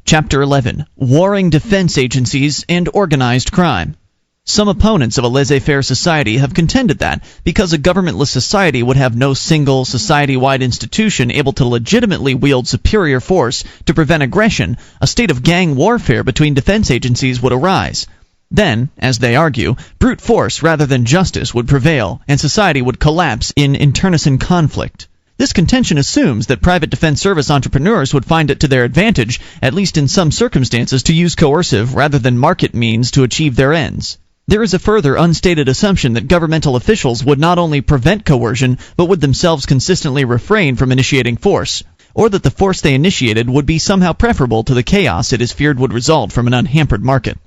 Chapter 11. Warring Defense Agencies and Organized Crime. Some opponents of a laissez-faire society have contended that, because a governmentless society would have no single, society-wide institution able to legitimately wield superior force to prevent aggression, a state of gang warfare between defense agencies would arise. Then, as they argue, brute force rather than justice would prevail, and society would collapse in internecine conflict. This contention assumes that private defense service entrepreneurs would find it to their advantage, at least in some circumstances, to use coercive rather than market means to achieve their ends. There is a further unstated assumption that governmental officials would not only prevent coercion, but would themselves consistently refrain from initiating force, or that the force they initiated would be somehow preferable to the chaos it is feared would result from an unhampered market.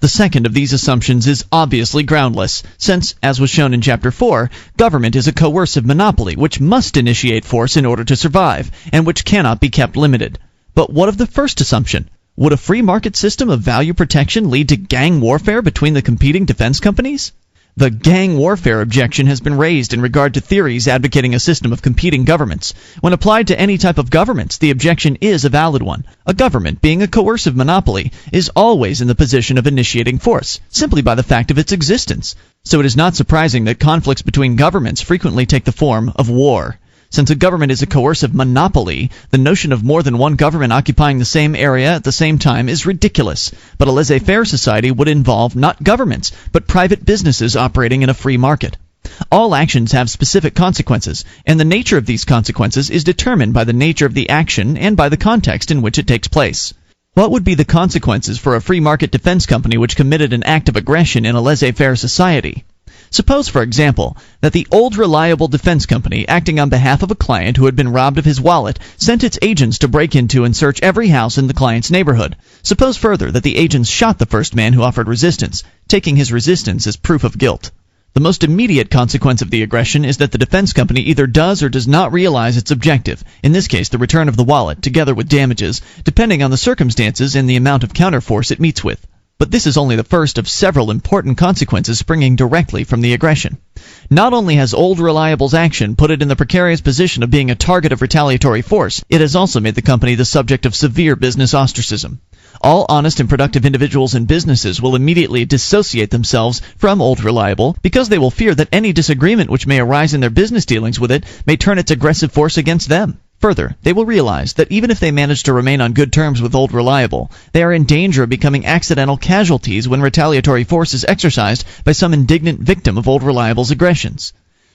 The second of these assumptions is obviously groundless, since, as was shown in Chapter 4, government is a coercive monopoly which must initiate force in order to survive, and which cannot be kept limited. But what of the first assumption? Would a free market system of value protection lead to gang warfare between the competing defense companies? The gang warfare objection has been raised in regard to theories advocating a system of competing governments. When applied to any type of governments, the objection is a valid one. A government, being a coercive monopoly, is always in the position of initiating force, simply by the fact of its existence. So it is not surprising that conflicts between governments frequently take the form of war. Since a government is a coercive monopoly, the notion of more than one government occupying the same area at the same time is ridiculous. But a laissez-faire society would involve not governments, but private businesses operating in a free market. All actions have specific consequences, and the nature of these consequences is determined by the nature of the action and by the context in which it takes place. What would be the consequences for a free market defense company which committed an act of aggression in a laissez-faire society? Suppose, for example, that the old reliable defense company, acting on behalf of a client who had been robbed of his wallet, sent its agents to break into and search every house in the client's neighborhood. Suppose further that the agents shot the first man who offered resistance, taking his resistance as proof of guilt. The most immediate consequence of the aggression is that the defense company either does or does not realize its objective, in this case the return of the wallet, together with damages, depending on the circumstances and the amount of counterforce it meets with. But this is only the first of several important consequences springing directly from the aggression. Not only has Old Reliable's action put it in the precarious position of being a target of retaliatory force, it has also made the company the subject of severe business ostracism. All honest and productive individuals and businesses will immediately dissociate themselves from Old Reliable because they will fear that any disagreement which may arise in their business dealings with it may turn its aggressive force against them. Further, they will realize that even if they manage to remain on good terms with Old Reliable, they are in danger of becoming accidental casualties when retaliatory force is exercised by some indignant victim of Old Reliable's aggressions.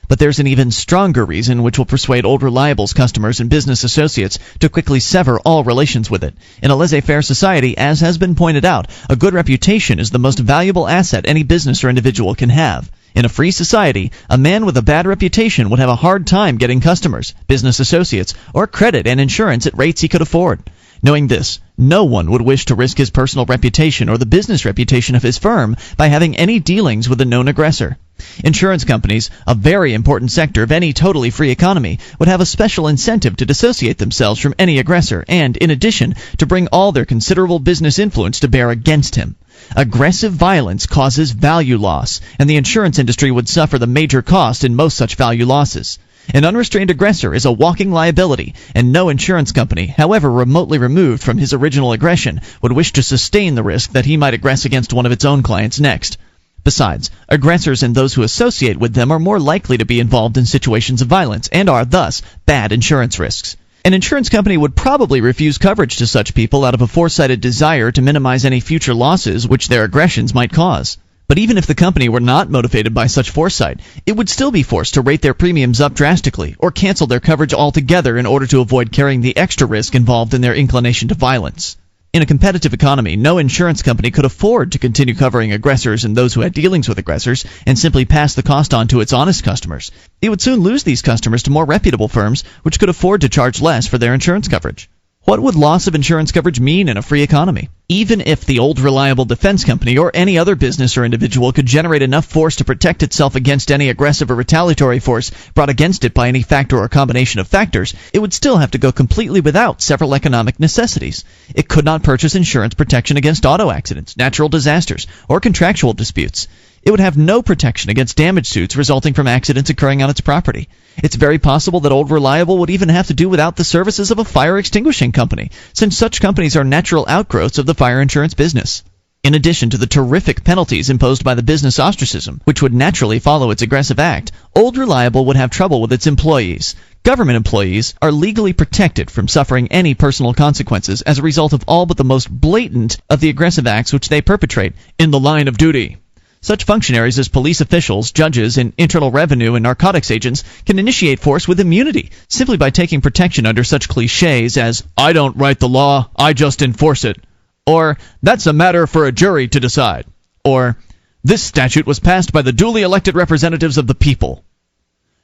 But there's an even stronger reason which will persuade Old Reliable's customers and business associates to quickly sever all relations with it. In a laissez-faire society, as has been pointed out, a good reputation is the most valuable asset any business or individual can have. In a free society, a man with a bad reputation would have a hard time getting customers, business associates, or credit and insurance at rates he could afford. Knowing this, no one would wish to risk his personal reputation or the business reputation of his firm by having any dealings with a known aggressor. Insurance companies, a very important sector of any totally free economy, would have a special incentive to dissociate themselves from any aggressor and, in addition, to bring all their considerable business influence to bear against him. Aggressive violence causes value loss, and the insurance industry would suffer the major cost in most such value losses. An unrestrained aggressor is a walking liability, and no insurance company, however remotely removed from his original aggression, would wish to sustain the risk that he might aggress against one of its own clients next. Besides, aggressors and those who associate with them are more likely to be involved in situations of violence, and are, thus, bad insurance risks. An insurance company would probably refuse coverage to such people out of a foresighted desire to minimize any future losses which their aggressions might cause. But even if the company were not motivated by such foresight, it would still be forced to rate their premiums up drastically, or cancel their coverage altogether in order to avoid carrying the extra risk involved in their inclination to violence. In a competitive economy, no insurance company could afford to continue covering aggressors and those who had dealings with aggressors and simply pass the cost on to its honest customers. It would soon lose these customers to more reputable firms which could afford to charge less for their insurance coverage. What would loss of insurance coverage mean in a free economy? Even if the Old Reliable defense company or any other business or individual could generate enough force to protect itself against any aggressive or retaliatory force brought against it by any factor or combination of factors, it would still have to go completely without several economic necessities. It could not purchase insurance protection against auto accidents, natural disasters, or contractual disputes. It would have no protection against damage suits resulting from accidents occurring on its property. It's very possible that Old Reliable would even have to do without the services of a fire extinguishing company, since such companies are natural outgrowths of the fire insurance business. In addition to the terrific penalties imposed by the business ostracism, which would naturally follow its aggressive act, Old Reliable would have trouble with its employees. Government employees are legally protected from suffering any personal consequences as a result of all but the most blatant of the aggressive acts which they perpetrate in the line of duty. Such functionaries as police officials, judges, and internal revenue and narcotics agents can initiate force with immunity simply by taking protection under such cliches as, "I don't write the law, I just enforce it," or "That's a matter for a jury to decide," or "This statute was passed by the duly elected representatives of the people."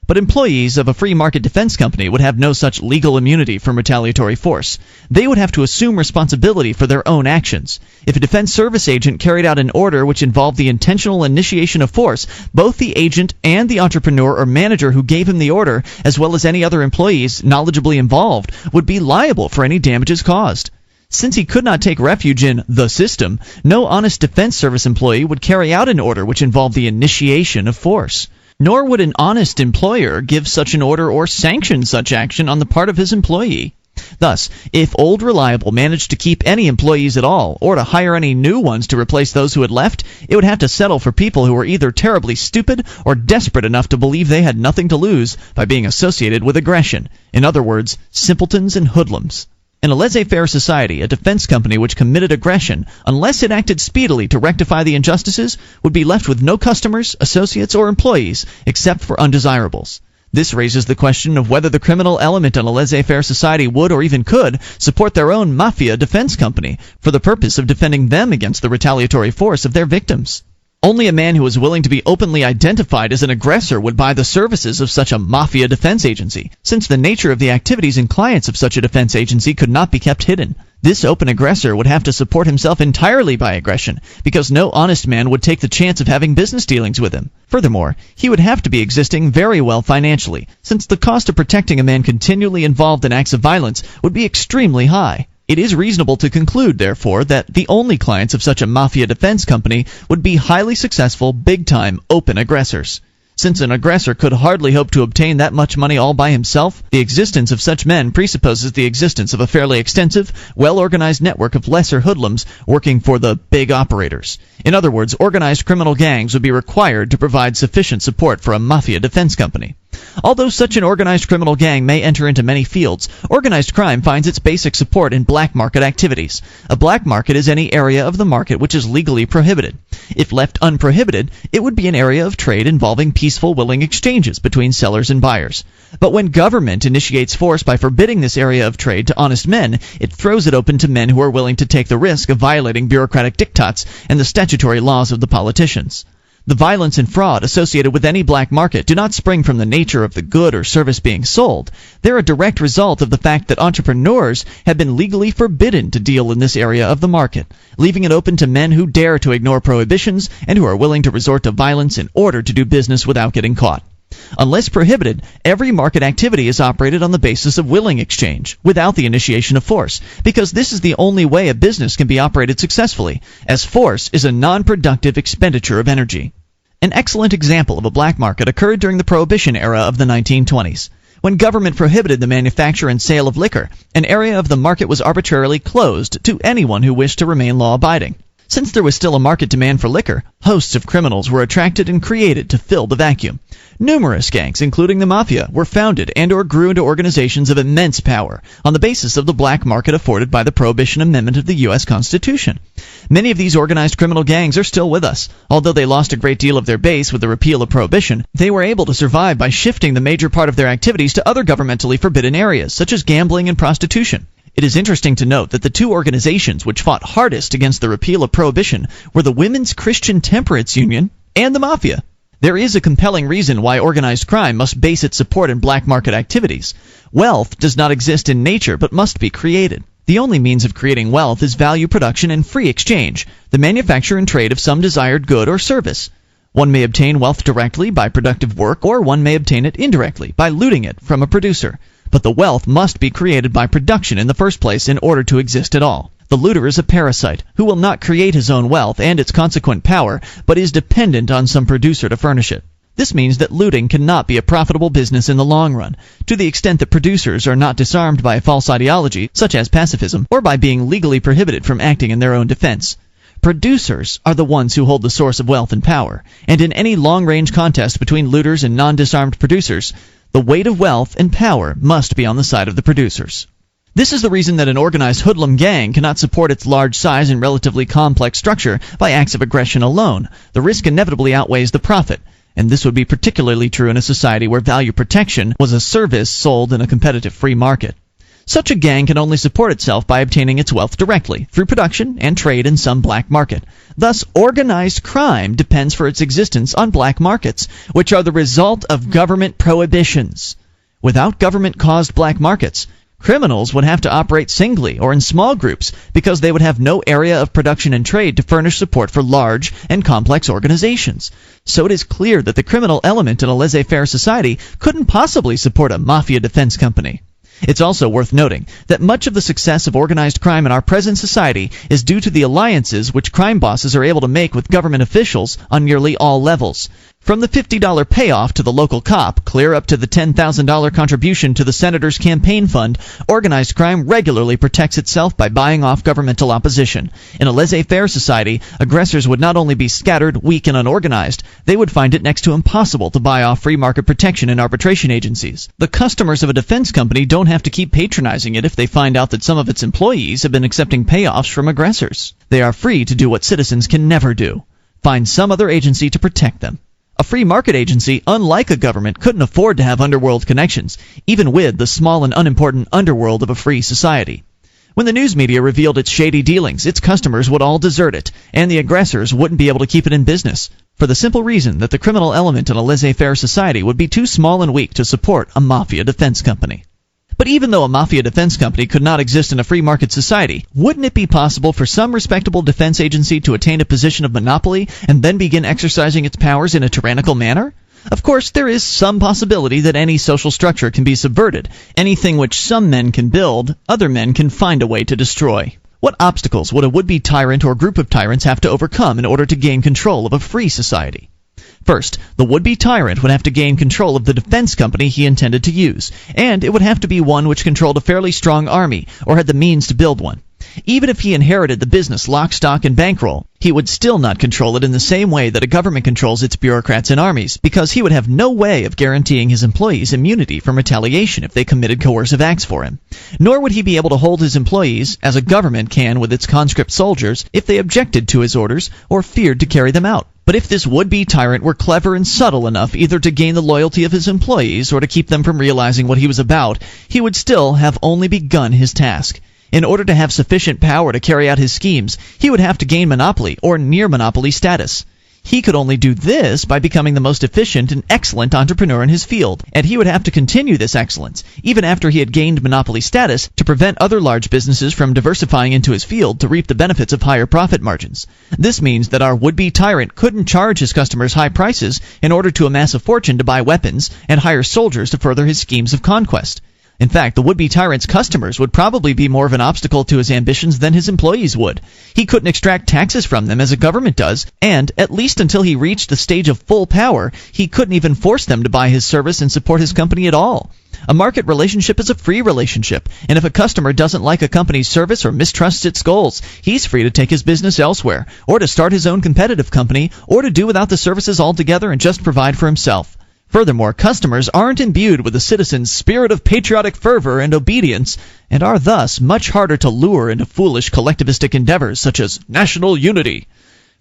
But employees of a free market defense company would have no such legal immunity from retaliatory force. They would have to assume responsibility for their own actions. If a defense service agent carried out an order which involved the intentional initiation of force, both the agent and the entrepreneur or manager who gave him the order, as well as any other employees knowledgeably involved, would be liable for any damages caused. Since he could not take refuge in the system, no honest defense service employee would carry out an order which involved the initiation of force. Nor would an honest employer give such an order or sanction such action on the part of his employee. Thus, if Old Reliable managed to keep any employees at all, or to hire any new ones to replace those who had left, it would have to settle for people who were either terribly stupid or desperate enough to believe they had nothing to lose by being associated with aggression. In other words, simpletons and hoodlums. In a laissez-faire society, a defense company which committed aggression, unless it acted speedily to rectify the injustices, would be left with no customers, associates, or employees except for undesirables. This raises the question of whether the criminal element in a laissez-faire society would or even could support their own mafia defense company for the purpose of defending them against the retaliatory force of their victims. Only a man who is willing to be openly identified as an aggressor would buy the services of such a mafia defense agency, since the nature of the activities and clients of such a defense agency could not be kept hidden. This open aggressor would have to support himself entirely by aggression, because no honest man would take the chance of having business dealings with him. Furthermore, he would have to be existing very well financially, since the cost of protecting a man continually involved in acts of violence would be extremely high. It is reasonable to conclude, therefore, that the only clients of such a mafia defense company would be highly successful, big-time, open aggressors. Since an aggressor could hardly hope to obtain that much money all by himself, the existence of such men presupposes the existence of a fairly extensive, well-organized network of lesser hoodlums working for the big operators. In other words, organized criminal gangs would be required to provide sufficient support for a mafia defense company. Although such an organized criminal gang may enter into many fields, organized crime finds its basic support in black market activities. A black market is any area of the market which is legally prohibited. If left unprohibited, it would be an area of trade involving peaceful, willing exchanges between sellers and buyers. But when government initiates force by forbidding this area of trade to honest men, it throws it open to men who are willing to take the risk of violating bureaucratic diktats and the statutory laws of the politicians. The violence and fraud associated with any black market do not spring from the nature of the good or service being sold. They're a direct result of the fact that entrepreneurs have been legally forbidden to deal in this area of the market, leaving it open to men who dare to ignore prohibitions and who are willing to resort to violence in order to do business without getting caught. Unless prohibited, every market activity is operated on the basis of willing exchange, without the initiation of force, because this is the only way a business can be operated successfully, as force is a non-productive expenditure of energy. An excellent example of a black market occurred during the Prohibition era of the 1920s. When government prohibited the manufacture and sale of liquor, an area of the market was arbitrarily closed to anyone who wished to remain law-abiding. Since there was still a market demand for liquor, hosts of criminals were attracted and created to fill the vacuum. Numerous gangs, including the mafia, were founded and or grew into organizations of immense power on the basis of the black market afforded by the Prohibition Amendment of the U.S. Constitution. Many of these organized criminal gangs are still with us. Although they lost a great deal of their base with the repeal of Prohibition, they were able to survive by shifting the major part of their activities to other governmentally forbidden areas, such as gambling and prostitution. It is interesting to note that the two organizations which fought hardest against the repeal of Prohibition were the Women's Christian Temperance Union and the Mafia. There is a compelling reason why organized crime must base its support in black market activities. Wealth does not exist in nature but must be created. The only means of creating wealth is value production and free exchange, the manufacture and trade of some desired good or service. One may obtain wealth directly by productive work, or one may obtain it indirectly by looting it from a producer. But the wealth must be created by production in the first place in order to exist at all. The looter is a parasite who will not create his own wealth and its consequent power, but is dependent on some producer to furnish it. This means that looting cannot be a profitable business in the long run, to the extent that producers are not disarmed by a false ideology, such as pacifism, or by being legally prohibited from acting in their own defense. Producers are the ones who hold the source of wealth and power, and in any long-range contest between looters and non-disarmed producers, the weight of wealth and power must be on the side of the producers. This is the reason that an organized hoodlum gang cannot support its large size and relatively complex structure by acts of aggression alone. The risk inevitably outweighs the profit, and this would be particularly true in a society where value protection was a service sold in a competitive free market. Such a gang can only support itself by obtaining its wealth directly, through production and trade in some black market. Thus, organized crime depends for its existence on black markets, which are the result of government prohibitions. Without government-caused black markets, criminals would have to operate singly or in small groups because they would have no area of production and trade to furnish support for large and complex organizations. So it is clear that the criminal element in a laissez-faire society couldn't possibly support a mafia defense company. It's also worth noting that much of the success of organized crime in our present society is due to the alliances which crime bosses are able to make with government officials on nearly all levels. From the $50 payoff to the local cop, clear up to the $10,000 contribution to the senator's campaign fund, organized crime regularly protects itself by buying off governmental opposition. In a laissez-faire society, aggressors would not only be scattered, weak, and unorganized, they would find it next to impossible to buy off free market protection in arbitration agencies. The customers of a defense company don't have to keep patronizing it if they find out that some of its employees have been accepting payoffs from aggressors. They are free to do what citizens can never do: find some other agency to protect them. A free market agency, unlike a government, couldn't afford to have underworld connections, even with the small and unimportant underworld of a free society. When the news media revealed its shady dealings, its customers would all desert it, and the aggressors wouldn't be able to keep it in business, for the simple reason that the criminal element in a laissez-faire society would be too small and weak to support a mafia defense company. But even though a mafia defense company could not exist in a free market society, wouldn't it be possible for some respectable defense agency to attain a position of monopoly and then begin exercising its powers in a tyrannical manner? Of course, there is some possibility that any social structure can be subverted. Anything which some men can build, other men can find a way to destroy. What obstacles would a would-be tyrant or group of tyrants have to overcome in order to gain control of a free society? First, the would-be tyrant would have to gain control of the defense company he intended to use, and it would have to be one which controlled a fairly strong army, or had the means to build one. Even if he inherited the business lock, stock, and bankroll, he would still not control it in the same way that a government controls its bureaucrats and armies, because he would have no way of guaranteeing his employees immunity from retaliation if they committed coercive acts for him. Nor would he be able to hold his employees, as a government can with its conscript soldiers, if they objected to his orders or feared to carry them out. But if this would-be tyrant were clever and subtle enough either to gain the loyalty of his employees or to keep them from realizing what he was about, he would still have only begun his task. In order to have sufficient power to carry out his schemes, he would have to gain monopoly or near-monopoly status. He could only do this by becoming the most efficient and excellent entrepreneur in his field, and he would have to continue this excellence, even after he had gained monopoly status, to prevent other large businesses from diversifying into his field to reap the benefits of higher profit margins. This means that our would-be tyrant couldn't charge his customers high prices in order to amass a fortune to buy weapons and hire soldiers to further his schemes of conquest. In fact, the would-be tyrant's customers would probably be more of an obstacle to his ambitions than his employees would. He couldn't extract taxes from them as a government does, and, at least until he reached the stage of full power, he couldn't even force them to buy his service and support his company at all. A market relationship is a free relationship, and if a customer doesn't like a company's service or mistrusts its goals, he's free to take his business elsewhere, or to start his own competitive company, or to do without the services altogether and just provide for himself. Furthermore, customers aren't imbued with the citizen's spirit of patriotic fervor and obedience, and are thus much harder to lure into foolish collectivistic endeavors such as national unity.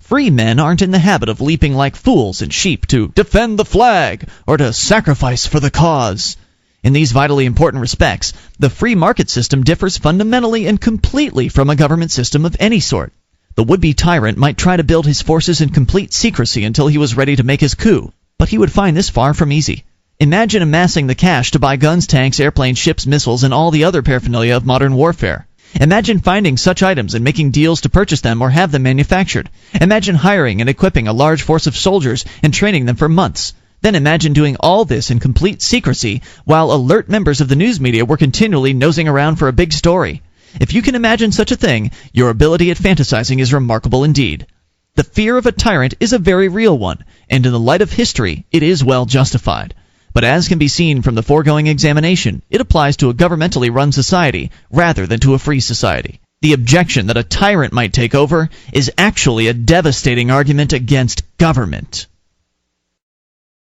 Free men aren't in the habit of leaping like fools and sheep to defend the flag or to sacrifice for the cause. In these vitally important respects, the free market system differs fundamentally and completely from a government system of any sort. The would-be tyrant might try to build his forces in complete secrecy until he was ready to make his coup. But he would find this far from easy. Imagine amassing the cash to buy guns, tanks, airplanes, ships, missiles, and all the other paraphernalia of modern warfare. Imagine finding such items and making deals to purchase them or have them manufactured. Imagine hiring and equipping a large force of soldiers and training them for months. Then imagine doing all this in complete secrecy while alert members of the news media were continually nosing around for a big story. If you can imagine such a thing, your ability at fantasizing is remarkable indeed. The fear of a tyrant is a very real one, and in the light of history it is well justified. But as can be seen from the foregoing examination, it applies to a governmentally run society rather than to a free society. The objection that a tyrant might take over is actually a devastating argument against government.